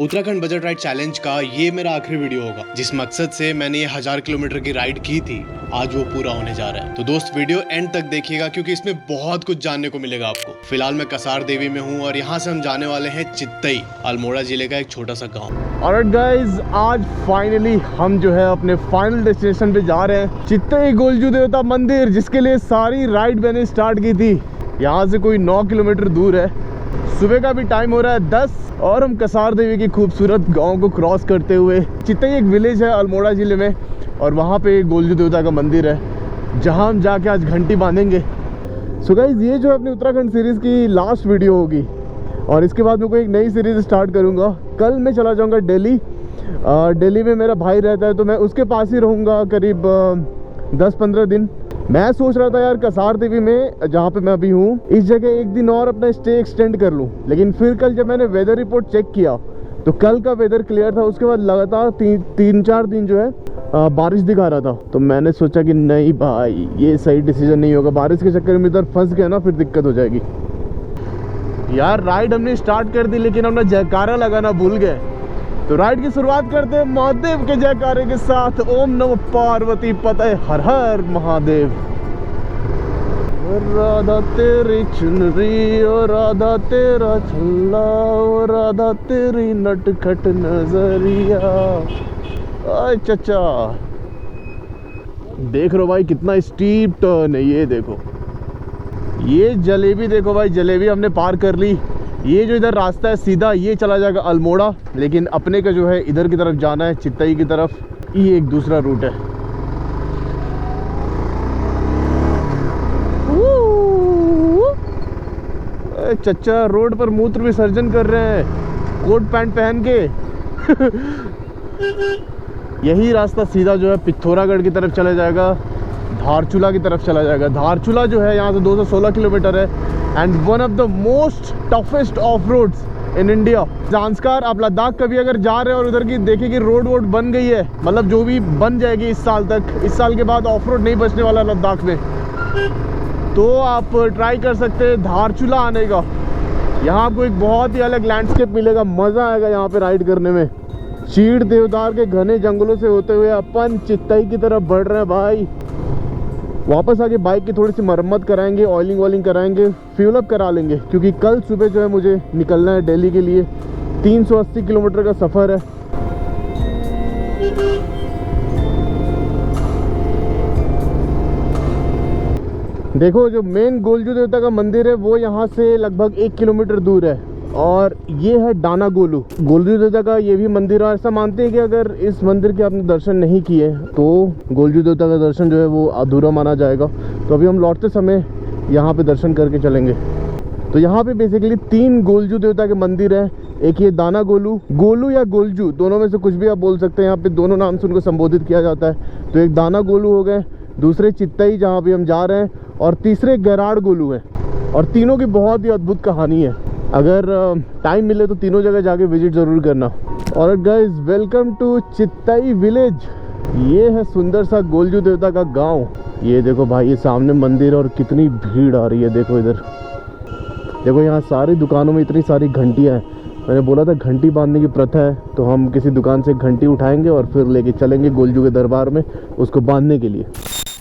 Uttarakhand budget ride challenge का ये मेरा आखिरी वीडियो होगा। जिस मकसद से मैंने ये 1000 किलोमीटर की राइड की थी, आज वो पूरा होने जा रहा है। तो दोस्त वीडियो एंड तक देखिएगा क्योंकि इसमें बहुत कुछ जानने को मिलेगा आपको। फिलहाल मैं कसार देवी में हूँ और यहाँ से हम जाने वाले हैं चित्तई, अल्मोड़ा जिले का एक छोटा सा गाँव। ऑलराइट गाइस, आज फाइनली हम जो है अपने फाइनल डेस्टिनेशन पे जा रहे हैं, चित्तई गोलजू देवता मंदिर, जिसके लिए सारी राइड मैंने स्टार्ट की थी। यहाँ से कोई 9 किलोमीटर दूर है। सुबह का भी टाइम हो रहा है 10 और हम कसार देवी की खूबसूरत गांव को क्रॉस करते हुए चित्तई एक विलेज है अल्मोड़ा ज़िले में, और वहाँ पे गोलजू देवता का मंदिर है जहाँ हम जाके आज घंटी बांधेंगे। सो गाइस, ये जो है अपनी उत्तराखंड सीरीज़ की लास्ट वीडियो होगी और इसके बाद मैं कोई एक नई सीरीज़ स्टार्ट करूँगा। कल मैं चला जाऊँगा दिल्ली। दिल्ली में मेरा भाई रहता है तो मैं उसके पास ही रहूँगा करीब 10-15 दिन। मैं सोच रहा था यार कसार देवी में जहाँ पे मैं अभी हूँ, इस जगह एक दिन और अपना स्टे एक्सटेंड कर लूँ, लेकिन फिर कल जब मैंने वेदर रिपोर्ट चेक किया तो कल का वेदर क्लियर था। उसके बाद लगातार 3-4 दिन जो है बारिश दिखा रहा था। तो मैंने सोचा कि नहीं भाई, ये सही डिसीजन नहीं होगा। बारिश के चक्कर में इधर फंस गया ना, फिर दिक्कत हो जाएगी। यार राइड हमने स्टार्ट कर दी, लेकिन हमने जयकारा लगाना भूल गए। तो राइड की शुरुआत करते हैं महादेव के जयकारे के साथ। ओम नमः पार्वती पतये हर हर महादेव। राधा तेरी चुनरी ओ राधा तेरा छल्ला ओ राधा तेरी नटखट नजरिया। आय चचा, देख रहे हो भाई कितना स्टीप टर्न है। ये देखो, ये जलेबी देखो भाई, जलेबी हमने पार कर ली। ये जो इधर रास्ता है सीधा, ये चला जाएगा अल्मोड़ा, लेकिन अपने का जो है इधर की तरफ जाना है, चित्तई की तरफ। ये एक दूसरा रूट है। चच्चा रोड पर मूत्र विसर्जन कर रहे हैं कोट पैंट पहन के। यही रास्ता सीधा जो है पिथौरागढ़ की तरफ चला जाएगा, धारचूला की तरफ चला जाएगा। धारचूला जो है यहाँ से 216 किलोमीटर है and one of the most toughest of roads in India. Zanskar, आप लद्दाख कभी अगर जा रहे हैं और उधर की देखिए कि रोड बन गई है, मतलब जो भी बन जाएगी इस साल तक, इस साल के बाद ऑफ रोड नहीं बचने वाला लद्दाख में, तो आप ट्राई कर सकते हैं धारचूला आने का। यहाँ आपको एक बहुत ही अलग लैंडस्केप मिलेगा, मज़ा आएगा यहाँ पे राइड करने में। चीड़ देवदार के घने जंगलों से होते हुए अपन चित्तई की तरफ बढ़ रहे हैं भाई। वापस आके बाइक की थोड़ी सी मरम्मत कराएंगे, ऑयलिंग कराएंगे, फ्यूल अप करा लेंगे, क्योंकि कल सुबह जो है मुझे निकलना है दिल्ली के लिए। 380 किलोमीटर का सफ़र है। देखो, जो मेन गोलजू देवता का मंदिर है वो यहाँ से लगभग 1 किलोमीटर दूर है, और ये है डाना गोलजू देवता का ये भी मंदिर है। ऐसा मानते हैं कि अगर इस मंदिर के आपने दर्शन नहीं किए तो गोलजू देवता का दर्शन जो है वो अधूरा माना जाएगा। तो अभी हम लौटते समय यहाँ पे दर्शन करके चलेंगे। तो यहाँ पे बेसिकली 3 गोलजू देवता के मंदिर हैं। एक ये दाना गोलू या गोलजू, दोनों में से कुछ भी आप बोल सकते हैं। यहाँ पे दोनों नाम से उनको संबोधित किया जाता है। तो एक दाना गोलू हो गए, दूसरे चित्तई जहाँ पे हम जा रहे हैं, और तीसरे गराड़ गोलू है। और तीनों की बहुत ही अद्भुत कहानी है। अगर टाइम मिले तो तीनों जगह जाके विजिट ज़रूर करना। और गाइस, वेलकम टू चित्तई विलेज। ये है सुंदर सा गोलजू देवता का गांव। ये देखो भाई, ये सामने मंदिर और कितनी भीड़ आ रही है। देखो इधर देखो, यहाँ सारी दुकानों में इतनी सारी घंटियाँ हैं। मैंने बोला था घंटी बांधने की प्रथा है, तो हम किसी दुकान से घंटी उठाएंगे और फिर लेके चलेंगे गोलजू के दरबार में उसको बांधने के लिए।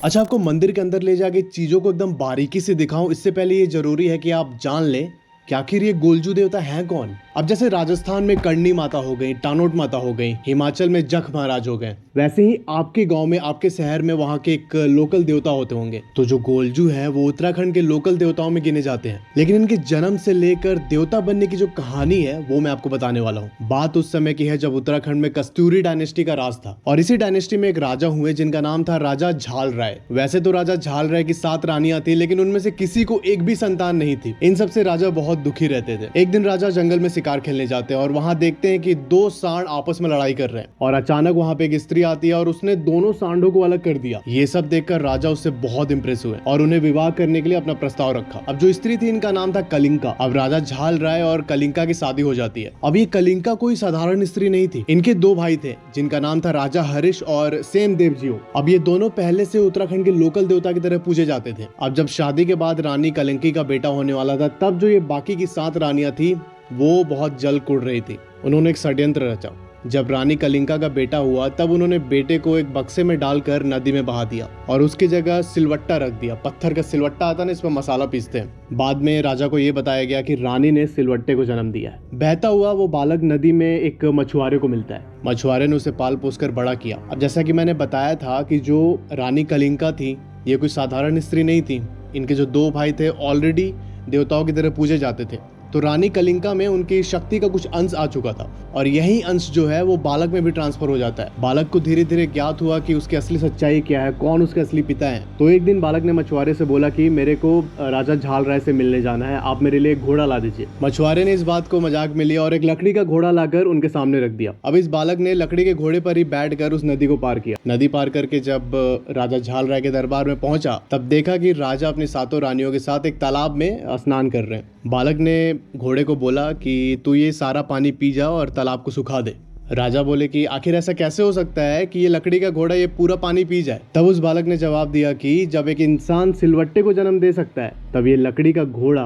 अच्छा, आपको मंदिर के अंदर ले जाके चीज़ों को एकदम बारीकी से दिखाऊं, इससे पहले ये जरूरी है कि आप जान लें कि आखिर ये गोलजू देवता है कौन। अब जैसे राजस्थान में कर्णी माता हो गई, टानोट माता हो गई, हिमाचल में जख महाराज हो गए, वैसे ही आपके गांव में, आपके शहर में वहाँ के एक लोकल देवता होते होंगे। तो जो गोलजू है वो उत्तराखंड के लोकल देवताओं में गिने जाते हैं, लेकिन इनके जन्म से लेकर देवता बनने की जो कहानी है वो मैं आपको बताने वाला हूँ। बात उस समय की है जब उत्तराखंड में कस्तूरी डायनेस्टी का राज था, और इसी डायनेस्टी में एक राजा हुए जिनका नाम था राजा झाल राय। वैसे तो राजा झाल राय की 7 रानियां थी, लेकिन उनमें से किसी को एक भी संतान नहीं थी। इन सबसे राजा बहुत दुखी रहते थे। एक दिन राजा जंगल में शिकार खेलने जाते हैं और वहां देखते हैं कि 2 सांड आपस में लड़ाई कर रहे हैं, और अचानक वहां पे एक स्त्री आती है और उसने दोनों सांडों को अलग कर दिया। ये सब देखकर राजा उससे बहुत इंप्रेस हुए और उन्हें विवाह करने के लिए अपना प्रस्ताव रखा। अब जो स्त्री थी, इनका नाम था कलिंका। अब राजा झाल राय और कलिंका की शादी हो जाती है। अब ये कलिंका कोई साधारण स्त्री नहीं थी। इनके 2 भाई थे जिनका नाम था राजा हरीश और सेम देवजियो। अब ये दोनों पहले से उत्तराखंड के लोकल देवता की तरह पूजे जाते थे। अब जब शादी के बाद रानी कलिंकी का बेटा होने वाला था, तब जो ये बाकी की 7 रानियां थी वो बहुत जल कुड़ रही थी। उन्होंने एक षड्यंत्र रचा। जब रानी कलिंगा का बेटा हुआ तब उन्होंने बेटे को एक बक्से में डालकर नदी में बहा दिया और उसकी जगह सिलवट्टा रख दिया। पत्थर का सिलवट्टा आता ना, इस पर मसाला पीसते हैं। बाद में राजा को ये बताया गया कि रानी ने सिलवट्टे को जन्म दिया है। बहता हुआ वो बालक नदी में एक मछुआरे को मिलता है। मछुआरे ने उसे पाल पोस कर बड़ा किया। अब जैसा कि मैंने बताया था कि जो रानी कलिंगा थी ये कोई साधारण स्त्री नहीं थी। इनके जो 2 भाई थे ऑलरेडी देवताओं की तरह पूजे जाते थे, तो रानी कलिंगा में उनकी शक्ति का कुछ अंश आ चुका था और यही अंश जो है वो बालक में भी ट्रांसफर हो जाता है। बालक को धीरे धीरे ज्ञात हुआ कि उसकी असली सच्चाई क्या है, कौन उसके असली पिता है। तो एक दिन बालक ने मछुआरे से बोला कि मेरे को राजा झाल राय से मिलने जाना है, आप मेरे लिए एक घोड़ा ला दीजिए। मछुआरे ने इस बात को मजाक में लिया और एक लकड़ी का घोड़ा लाकर उनके सामने रख दिया। अब इस बालक ने लकड़ी के घोड़े पर ही बैठ कर उस नदी को पार किया। नदी पार करके जब राजा झाल राय के दरबार में पहुंचा तब देखा कि राजा अपनी 7 रानियों के साथ एक तालाब में स्नान कर रहे हैं। बालक ने घोड़े को बोला कि तू ये सारा पानी पी जा और तालाब को सुखा दे। राजा बोले कि आखिर ऐसा कैसे हो सकता है कि ये लकड़ी का घोड़ा ये पूरा पानी पी जाए। तब उस बालक ने जवाब दिया कि जब एक इंसान सिलवट्टे को जन्म दे सकता है तब ये लकड़ी का घोड़ा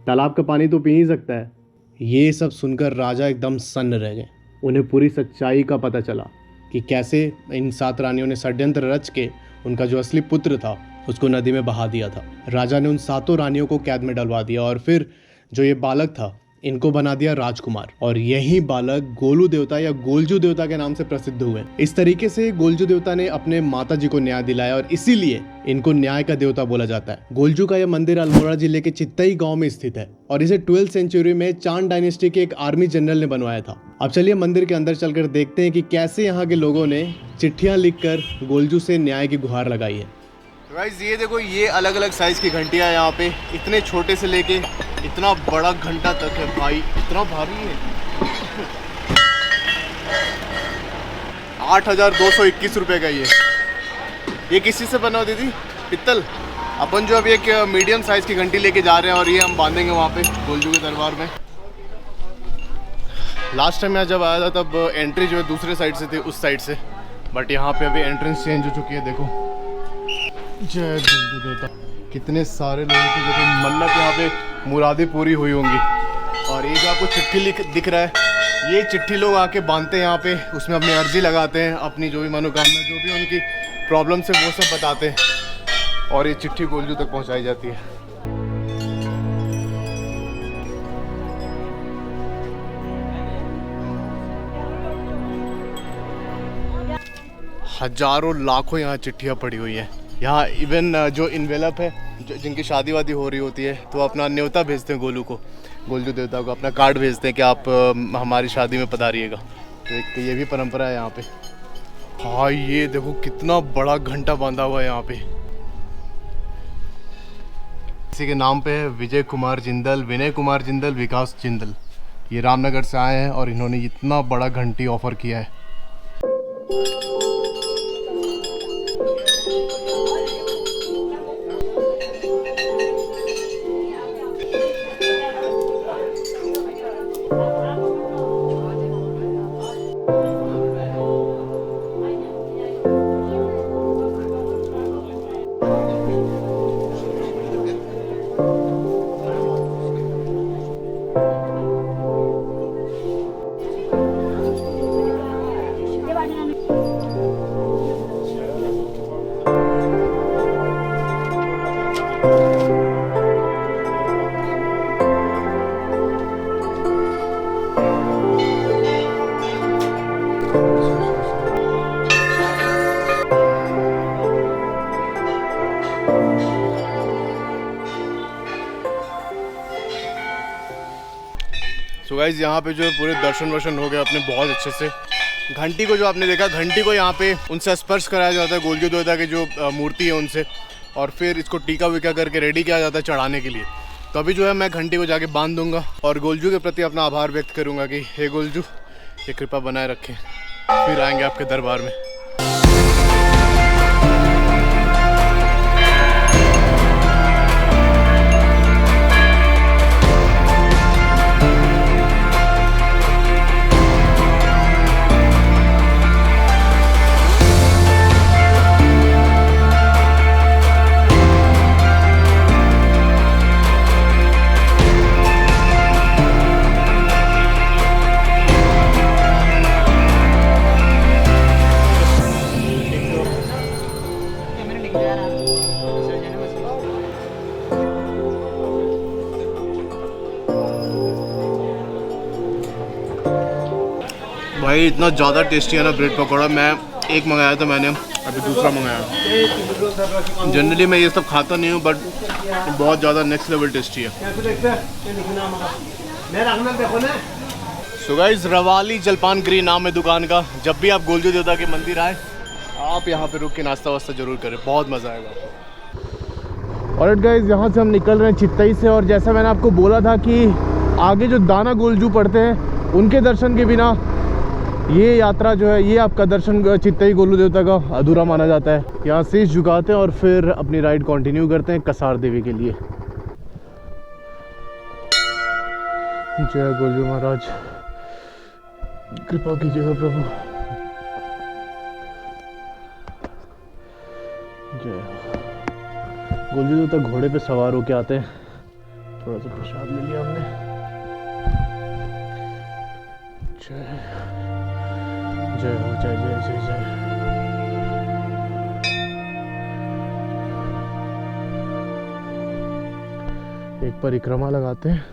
तालाब का पानी तो पी ही सकता है। ये सब सुनकर राजा एकदम सन्न रह गए। उन्हें पूरी सच्चाई का पता चला कि कैसे इन 7 रानियों ने षड्यंत्र रच के उनका जो असली पुत्र था उसको नदी में बहा दिया था। राजा ने उन 7 रानियों को कैद में डलवा दिया और फिर जो ये बालक था इनको बना दिया राजकुमार और यही बालक गोलू देवता या गोलजू देवता के नाम से प्रसिद्ध हुए। इस तरीके से गोलजू देवता ने अपने माता जी को न्याय दिलाया और इसीलिए इनको न्याय का देवता बोला जाता है। गोलजू का यह मंदिर अल्मोड़ा जिले के चित्तई गांव में स्थित है और इसे 12वीं सेंचुरी में चांद डायनेस्टी के एक आर्मी जनरल ने बनवाया था। अब चलिए मंदिर के अंदर चलकर देखते हैं कि कैसे यहाँ के लोगों ने चिट्ठियां लिखकर गोलजू से न्याय की गुहार लगाई है। गाइस ये देखो, ये अलग अलग साइज की घंटियां यहाँ पे, इतने छोटे से लेके इतना बड़ा घंटा तक है भाई, इतना भारी है। 8,221 रुपए का ये किसी से बना दीदी? पित्तल। अपन जो अभी एक मीडियम साइज की घंटी लेके जा रहे हैं और ये हम बांधेंगे वहाँ पे गोलजू के दरबार में। लास्ट टाइम मैं जब आया था तब एंट्री जो है दूसरे साइड से थी, उस साइड से, बट यहाँ पे अभी एंट्रेंस चेंज हो चुकी है। देखो, जय गोलजू देवता। कितने सारे लोगों की देखो मन्नत यहाँ पे मुरादें पूरी हुई होंगी। और ये जो आपको चिट्ठी दिख रहा है, ये चिट्ठी लोग आके बांधते हैं यहाँ पे, उसमें अपनी अर्जी लगाते हैं, अपनी जो भी मनोकामना, जो भी उनकी प्रॉब्लम्स है वो सब बताते हैं और ये चिट्ठी गोलजू तक पहुँचाई जाती है। हजारों लाखों यहाँ चिट्ठियाँ पड़ी हुई हैं। यहाँ इवन जो इन्वेलप है, जिनकी शादी वादी हो रही होती है तो अपना न्योता भेजते हैं गोलजू देवता को, अपना कार्ड भेजते हैं कि आप हमारी शादी में पधारिएगा। तो एक ये भी परंपरा है यहाँ पे। हाँ, ये देखो कितना बड़ा घंटा बांधा हुआ है यहाँ पे। इसी के नाम पे है विजय कुमार जिंदल, विनय कुमार जिंदल, विकास जिंदल। ये रामनगर से आए हैं और इन्होंने इतना बड़ा घंटी ऑफर किया है। तो गाइस यहाँ पे जो है पूरे दर्शन वर्शन हो गए अपने बहुत अच्छे से। घंटी को जो आपने देखा, घंटी को यहाँ पे उनसे स्पर्श कराया जाता है, गोलजू देवता की जो मूर्ति है उनसे, और फिर इसको टीका वीका करके रेडी किया जाता है चढ़ाने के लिए। तो अभी जो है मैं घंटी को जाके बांध दूंगा और गोलजू के प्रति अपना आभार व्यक्त करूँगा कि हे गोलजू, ये कृपा बनाए रखें, फिर आएंगे आपके दरबार में। भाई इतना ज़्यादा टेस्टी है ना ब्रेड पकौड़ा। मैं एक मंगाया था मैंने, अभी दूसरा मंगाया। जनरली मैं ये सब खाता नहीं हूँ बट बहुत ज़्यादा नेक्स्ट लेवल टेस्टी है। सो गाइस, रवाली जलपान गिरी नाम है दुकान का। जब भी आप गोलजू देवता के मंदिर आए, आप यहाँ पे रुक के नाश्ता वास्ता जरूर करें, बहुत मज़ा आएगा। ऑलराइट गाइस, यहाँ से हम निकल रहे हैं चित्तई से। और जैसा मैंने आपको बोला था कि आगे जो दाना गोलजू पड़ते हैं उनके दर्शन के बिना ये यात्रा जो है, ये आपका दर्शन चित्तई गोलू देवता का अधूरा माना जाता है। यहाँ शीश झुकाते हैं और फिर अपनी राइड कंटिन्यू करते हैं कसार देवी के लिए। जय गोलजू महाराज, कृपा कीजिएगा प्रभु। जय गोलजू देवता घोड़े पे सवार होके आते हैं। थोड़ा सा प्रसाद ले लिया हमने। जय जय हो, जय जय जय जय। एक परिक्रमा लगाते हैं।